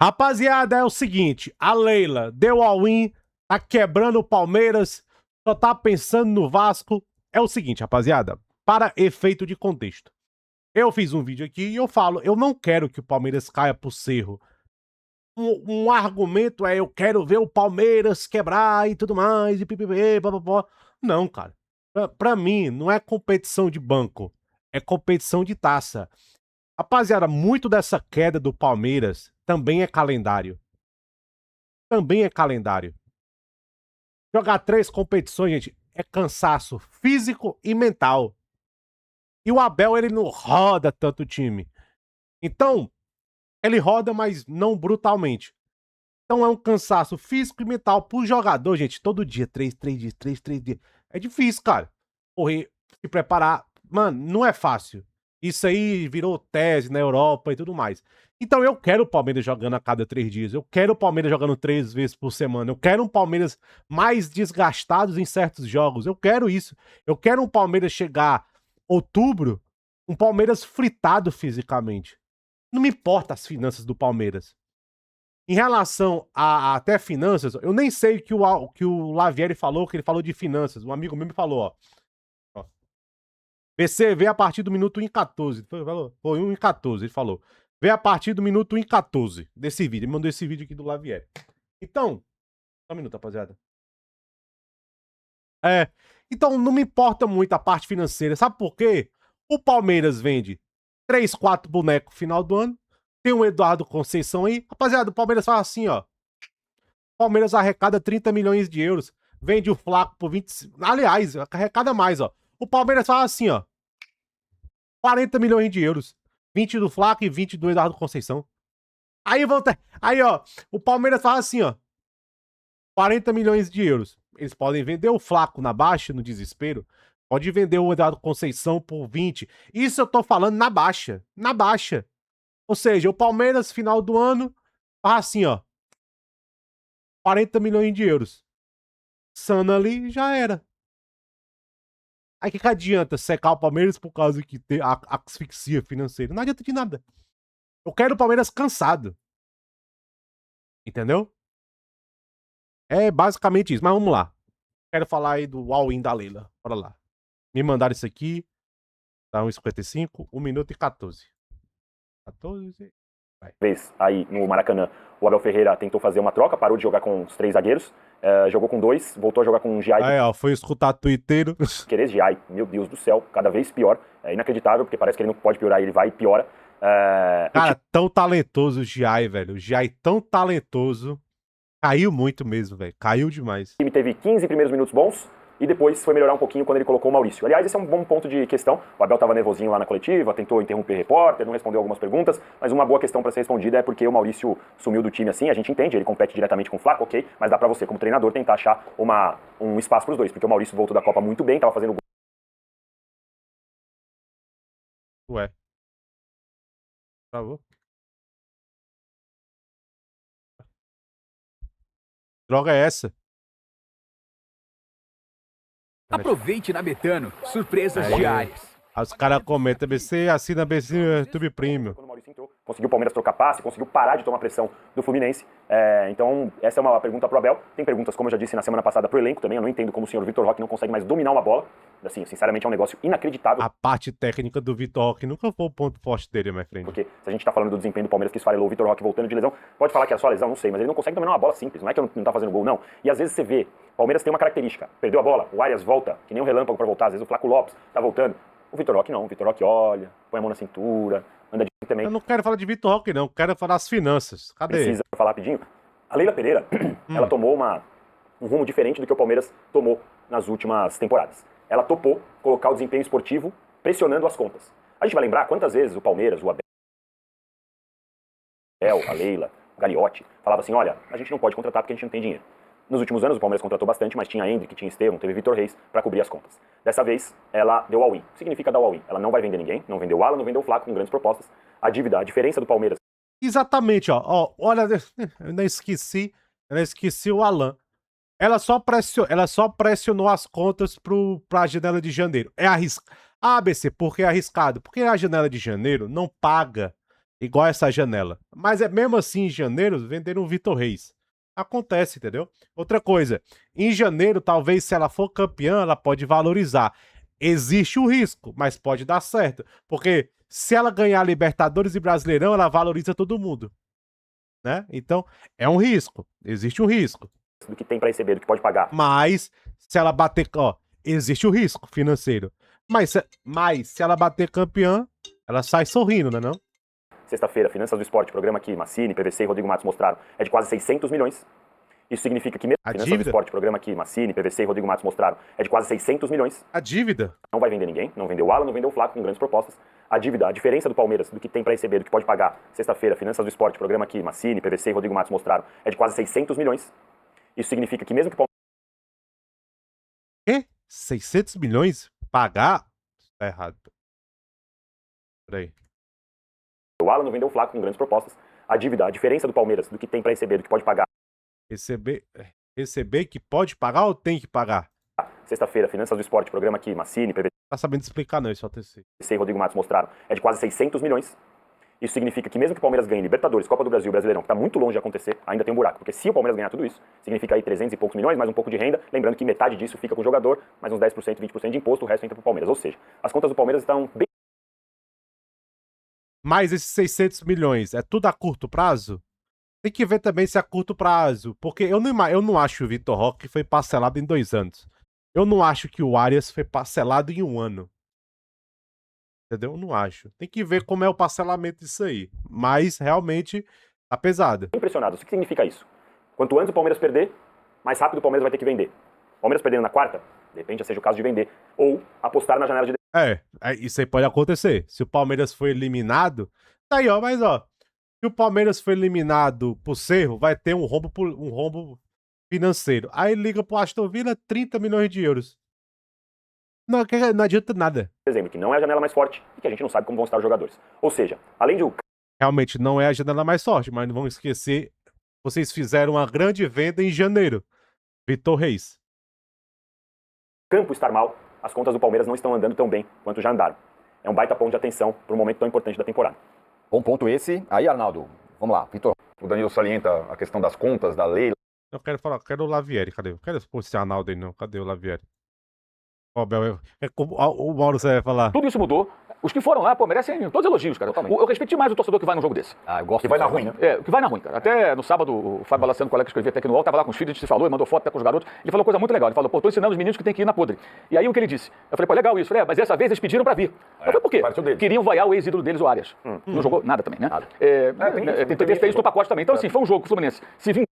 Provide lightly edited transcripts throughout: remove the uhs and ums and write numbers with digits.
Rapaziada, é o seguinte, a Leila deu all-in, tá quebrando o Palmeiras, só tá pensando no Vasco. É o seguinte, rapaziada, para efeito de contexto. Eu fiz um vídeo aqui e eu falo, eu não quero que o Palmeiras caia pro cerro. Um argumento é, eu quero ver o Palmeiras quebrar e tudo mais, e pipipi, papapó. Não, cara. Pra mim, não é competição de banco, é competição de taça. Rapaziada, muito dessa queda do Palmeiras também é calendário. Também é calendário. Jogar 3 competições, gente, é cansaço físico e mental. E o Abel, ele não roda tanto o time. Então, ele roda, mas não brutalmente. Então é um cansaço físico e mental pro jogador, gente. Todo dia, 3 dias, 3 dias. É difícil, cara. Correr, se preparar. Mano, não é fácil. Isso aí virou tese na Europa e tudo mais. Então eu quero o Palmeiras jogando a cada 3 dias. Eu quero o Palmeiras jogando 3 vezes por semana. Eu quero um Palmeiras mais desgastados em certos jogos. Eu quero isso. Eu quero um Palmeiras chegar outubro, um Palmeiras fritado fisicamente. Não me importa as finanças do Palmeiras. Em relação a até finanças, eu nem sei o que o Lavieri falou, que ele falou de finanças. Um amigo meu me falou, ó. BC vê a partir do minuto 1:14. Foi 1:14, ele falou. Vê a partir do minuto 1:14 desse vídeo. Ele mandou esse vídeo aqui do Lavieri. Então, só um minuto, rapaziada. Então não me importa muito a parte financeira. Sabe por quê? O Palmeiras vende 3, 4 bonecos no final do ano. Tem o Eduardo Conceição aí. Rapaziada, o Palmeiras fala assim, ó. Palmeiras arrecada 30 milhões de euros. Vende o Flaco por 20. Aliás, arrecada mais, ó. O Palmeiras fala assim, ó. 40 milhões de euros. 20 do Flaco e 20 do Eduardo Conceição. Aí, aí, ó. O Palmeiras fala assim, ó. 40 milhões de euros. Eles podem vender o Flaco na baixa, no desespero. Pode vender o Eduardo Conceição por 20. Isso eu tô falando na baixa. Na baixa. Ou seja, o Palmeiras, final do ano, fala assim, ó. 40 milhões de euros. Sana ali já era. Aí que adianta secar o Palmeiras por causa que tem a asfixia financeira? Não adianta de nada. Eu quero o Palmeiras cansado. Entendeu? É basicamente isso. Mas vamos lá. Quero falar aí do all-in da Leila. Bora lá. Me mandaram isso aqui. Tá 1:55, 1 minuto e 14. 14. Vai. Vez aí no Maracanã, o Abel Ferreira tentou fazer uma troca, parou de jogar com os 3 zagueiros, jogou com 2, voltou a jogar com o Giai. Aí, ó, foi escutar twitteiro. Querer Giai, meu Deus do céu, cada vez pior. É inacreditável, porque parece que ele não pode piorar, ele vai e piora. Cara, tão talentoso o Giai, velho. O Giai tão talentoso. Caiu muito mesmo, velho. Caiu demais. O time teve 15 primeiros minutos bons e depois foi melhorar um pouquinho quando ele colocou o Maurício. Aliás, esse é um bom ponto de questão. O Abel estava nervosinho lá na coletiva, tentou interromper repórter, não respondeu algumas perguntas, mas uma boa questão para ser respondida é porque o Maurício sumiu do time assim, a gente entende, ele compete diretamente com o Flaco, ok, mas dá para você, como treinador, tentar achar um espaço para os dois, porque o Maurício voltou da Copa muito bem, estava fazendo gol. Ué. Travou? Droga é essa? Aproveite na Betano, surpresas diárias. Os caras comentam, BC, assina BC YouTube Premium. Quando o Maurício entrou, conseguiu o Palmeiras trocar passe, conseguiu parar de tomar pressão do Fluminense. Então, essa é uma pergunta pro Abel. Tem perguntas, como eu já disse na semana passada, pro elenco também. Eu não entendo como o senhor Vitor Roque não consegue mais dominar uma bola. Assim, sinceramente, é um negócio inacreditável. A parte técnica do Vitor Roque nunca foi o ponto forte dele, my friend. Porque se a gente tá falando do desempenho do Palmeiras que esfarelou o Vitor Roque voltando de lesão, pode falar que é só lesão, não sei, mas ele não consegue dominar uma bola simples. Não é que não tá fazendo gol, não. E às vezes você vê, o Palmeiras tem uma característica. Perdeu a bola, o Arias volta, que nem um relâmpago pra voltar. Às vezes o Flaco Lopes tá voltando. O Vitor Roque não, o Vitor Roque olha, põe a mão na cintura, anda de também. Eu não quero falar de Vitor Roque, não. Quero falar das finanças. Cadê? Precisa falar rapidinho. A Leila Pereira, ela tomou um rumo diferente do que o Palmeiras tomou nas últimas temporadas. Ela topou colocar o desempenho esportivo pressionando as contas. A gente vai lembrar quantas vezes o Palmeiras, o Abel, a Leila, o Gagliotti, falava assim, olha, a gente não pode contratar porque a gente não tem dinheiro. Nos últimos anos o Palmeiras contratou bastante, mas tinha Hendrick, tinha Estevão, teve Vitor Reis para cobrir as contas. Dessa vez, ela deu all-in. Significa dar all-in. Ela não vai vender ninguém, não vendeu o Alan, não vendeu o Flaco com grandes propostas. A dívida, a diferença do Palmeiras. Exatamente, ó. Olha, eu não esqueci o Alan. Ela só pressionou as contas pra janela de janeiro. É arriscado. ABC, por que é arriscado? Porque a janela de janeiro não paga igual essa janela. Mas é mesmo assim, em janeiro, venderam o Vitor Reis. Acontece, entendeu? Outra coisa, em janeiro, talvez se ela for campeã, ela pode valorizar. Existe o risco, mas pode dar certo. Porque se ela ganhar Libertadores e Brasileirão, ela valoriza todo mundo. Né? Então, é um risco. Existe um risco. Do que tem para receber, do que pode pagar. Mas, se ela bater... Ó, existe o risco financeiro. Mas se ela bater campeã, ela sai sorrindo, né não? Sexta-feira, Finanças do Esporte, programa que Massini, PVC e Rodrigo Matos mostraram, é de quase 600 milhões. Isso significa que mesmo A Finanças dívida? do Esporte, programa que Massini, PVC e Rodrigo Matos mostraram, é de quase 600 milhões. A dívida. Não vai vender ninguém, não vendeu o Alan, não vendeu o Flaco com grandes propostas. A dívida, a diferença do Palmeiras, do que tem para receber, do que pode pagar. Sexta-feira, Finanças do Esporte, programa que Massini, PVC e Rodrigo Matos mostraram, é de quase 600 milhões. Isso significa que mesmo que o Quê? 600 milhões? Pagar? Tá errado. Peraí. o Alan não vendeu o Flaco com grandes propostas. A dívida, a diferença do Palmeiras, do que tem para receber, do que pode pagar. Receber que pode pagar ou tem que pagar? Sexta-feira, Finanças do Esporte, programa que Massini, PVC Tá sabendo explicar não, isso é o TC. e Rodrigo Matos mostraram, é de quase 600 milhões. Isso significa que mesmo que o Palmeiras ganhe Libertadores, Copa do Brasil, Brasileirão, que está muito longe de acontecer, ainda tem um buraco. Porque se o Palmeiras ganhar tudo isso, significa aí 300 e poucos milhões, mais um pouco de renda. Lembrando que metade disso fica com o jogador, mais uns 10%, 20% de imposto, o resto entra pro Palmeiras. Ou seja, as contas do Palmeiras estão bem... Mas esses 600 milhões, é tudo a curto prazo? Tem que ver também se é a curto prazo. Porque eu não acho que o Vitor Roque foi parcelado em 2 anos. Eu não acho que o Arias foi parcelado em 1 ano. Entendeu? Eu não acho. Tem que ver como é o parcelamento disso aí. Mas, realmente, tá pesado. impressionados. O que significa isso? Quanto antes o Palmeiras perder, mais rápido o Palmeiras vai ter que vender. Palmeiras perdendo na quarta, de repente já seja o caso de vender. Ou apostar na janela de... Isso aí pode acontecer. Se o Palmeiras foi eliminado... Tá aí, ó, mas ó... Se o Palmeiras foi eliminado pro Cerro, vai ter um rombo financeiro. Aí liga pro Aston Villa, 30 milhões de euros. Não adianta nada. dezembro, que não é a janela mais forte e que a gente não sabe como vão estar os jogadores. Ou seja, além de o Realmente não é a janela mais forte, mas não vão esquecer, vocês fizeram uma grande venda em janeiro. Vitor Reis. campo estar mal, as contas do Palmeiras não estão andando tão bem quanto já andaram. É um baita ponto de atenção para um momento tão importante da temporada. Bom ponto esse. Aí, Arnaldo, vamos lá. Vitor, o Danilo salienta a questão das contas, da lei. Eu quero o Lavieri, cadê? Eu quero esse Arnaldo aí, não. Cadê o Lavieri? Ó, Bel, o Mauro, você vai falar. Tudo isso mudou. Os que foram lá, pô, merecem todos os elogios, cara. Eu respeito demais o torcedor que vai num jogo desse. Ah, eu gosto. Que vai na ruim, né? Que vai na ruim, cara. Até no sábado, o Fábio Balaciano, colega que escrevia até aqui no UOL, tava lá com os filhos, a gente se falou, ele mandou foto até com os garotos. Ele falou coisa muito legal. Ele falou, pô, tô ensinando os meninos que tem que ir na podre. E aí o que ele disse? Eu falei, pô, legal isso. Eu falei, mas dessa vez eles pediram pra vir. Eu falei, por quê? Queriam vaiar o ex-ídolo deles, o Arias. Não jogou nada também, né? Nada. Tem isso no pacote também. Então, assim, foi um jogo com o Fluminense. Se vir...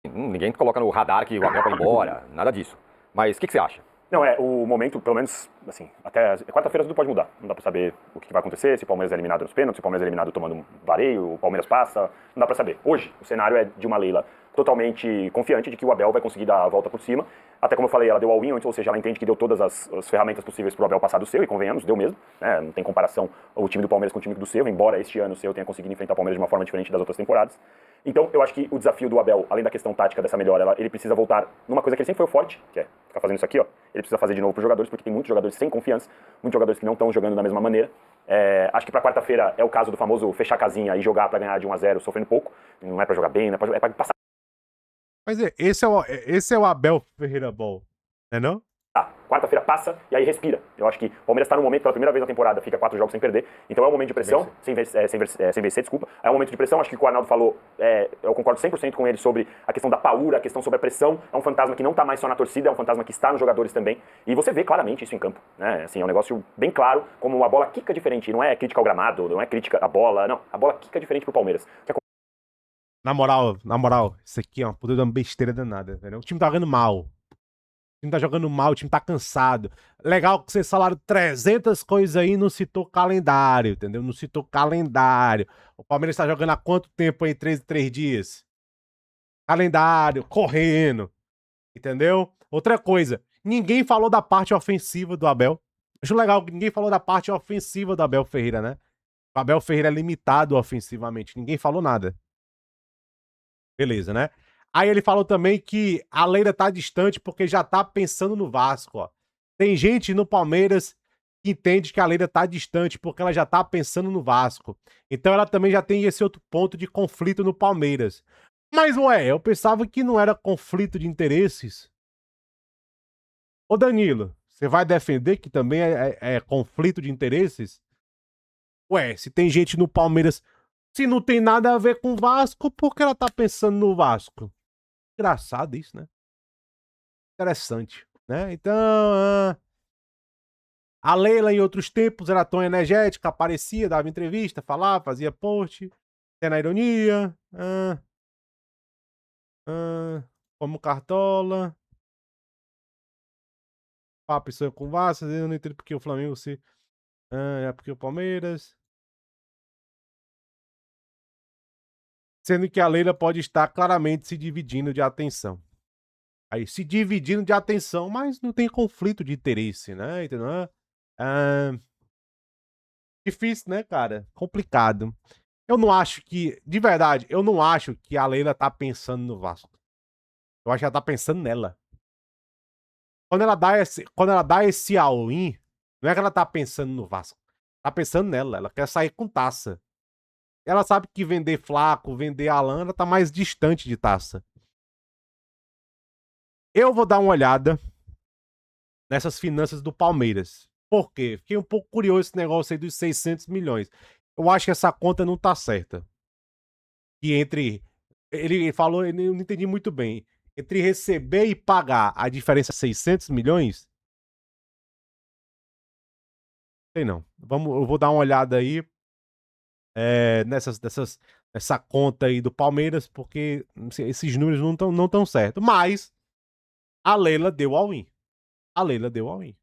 Ninguém coloca no radar que o Abel vai embora, nada disso. Mas o que você acha? Não, o momento, pelo menos, assim, até quarta-feira tudo pode mudar. Não dá pra saber o que vai acontecer, se o Palmeiras é eliminado nos pênaltis, se o Palmeiras é eliminado tomando um vareio, o Palmeiras passa, não dá pra saber. Hoje, o cenário é de uma Leila totalmente confiante de que o Abel vai conseguir dar a volta por cima. Até como eu falei, ela deu all-in, ou seja, ela entende que deu todas as ferramentas possíveis pro Abel passar do seu, e convenhamos, deu mesmo. Né? Não tem comparação o time do Palmeiras com o time do seu, embora este ano o seu tenha conseguido enfrentar o Palmeiras de uma forma diferente das outras temporadas. Então, eu acho que o desafio do Abel, além da questão tática dessa melhora, ele precisa voltar numa coisa que ele sempre foi forte, que é ficar fazendo isso aqui, ó. Ele precisa fazer de novo para os jogadores, porque tem muitos jogadores sem confiança, muitos jogadores que não estão jogando da mesma maneira. Acho que para quarta-feira é o caso do famoso fechar a casinha e jogar para ganhar de 1-0, sofrendo pouco. Não é para jogar bem, é para passar. Mas esse é o Abel Ferreira Ball, né não? Quarta-feira passa e aí respira. Eu acho que o Palmeiras está no momento, pela primeira vez na temporada, fica 4 jogos sem perder. Então é um momento de pressão, sem vencer, desculpa. É um momento de pressão, acho que o Arnaldo falou, eu concordo 100% com ele sobre a questão da paura, a questão sobre a pressão. É um fantasma que não está mais só na torcida, é um fantasma que está nos jogadores também. E você vê claramente isso em campo. Né? Assim, é um negócio bem claro, como a bola quica diferente. Não é crítica ao gramado, não é crítica à bola, não. A bola quica diferente pro Palmeiras. Na moral, isso aqui é uma puta de uma besteira danada, entendeu? O time tá jogando mal. O time tá jogando mal, o time tá cansado. Legal que vocês falaram 300 coisas aí e não citou calendário, entendeu? Não citou calendário. O Palmeiras tá jogando há quanto tempo aí? 3 em 3 dias? Calendário, correndo, entendeu? Outra coisa, ninguém falou da parte ofensiva do Abel. Acho legal que ninguém falou da parte ofensiva do Abel Ferreira, né? O Abel Ferreira é limitado ofensivamente, ninguém falou nada. Beleza, né? Aí ele falou também que a Leila tá distante porque já tá pensando no Vasco, ó. Tem gente no Palmeiras entende que a Leila tá distante porque ela já tá pensando no Vasco. Então ela também já tem esse outro ponto de conflito no Palmeiras. Mas, ué, eu pensava que não era conflito de interesses. Ô Danilo, você vai defender que também é conflito de interesses? Ué, se tem gente no Palmeiras, se não tem nada a ver com o Vasco, por que ela tá pensando no Vasco? Engraçado isso, né? Interessante, né? Então, a Leila em outros tempos era tão energética, aparecia, dava entrevista, falava, fazia post, até na ironia, como cartola, papo isso com o Vasco, eu não entendo porque o Flamengo se... é porque o Palmeiras... Sendo que a Leila pode estar claramente se dividindo de atenção. Aí, se dividindo de atenção, mas não tem conflito de interesse, né? Entendeu? Difícil, né, cara? Complicado. Eu não acho que, de verdade, eu não acho que a Leila tá pensando no Vasco. Eu acho que ela tá pensando nela. Quando ela dá esse all-in, não é que ela tá pensando no Vasco. Tá pensando nela. Ela quer sair com Taça. Ela sabe que vender Flaco, vender Alan, ela tá mais distante de Taça. Eu vou dar uma olhada nessas finanças do Palmeiras. Por quê? Fiquei um pouco curioso esse negócio aí dos 600 milhões. Eu acho que essa conta não tá certa. E entre... Ele falou, eu não entendi muito bem. Entre receber e pagar, a diferença é 600 milhões? Sei não. Eu vou dar uma olhada aí nessa conta aí do Palmeiras, porque esses números não tão certos. Mas a Leila deu all-in. A Leila deu all-in.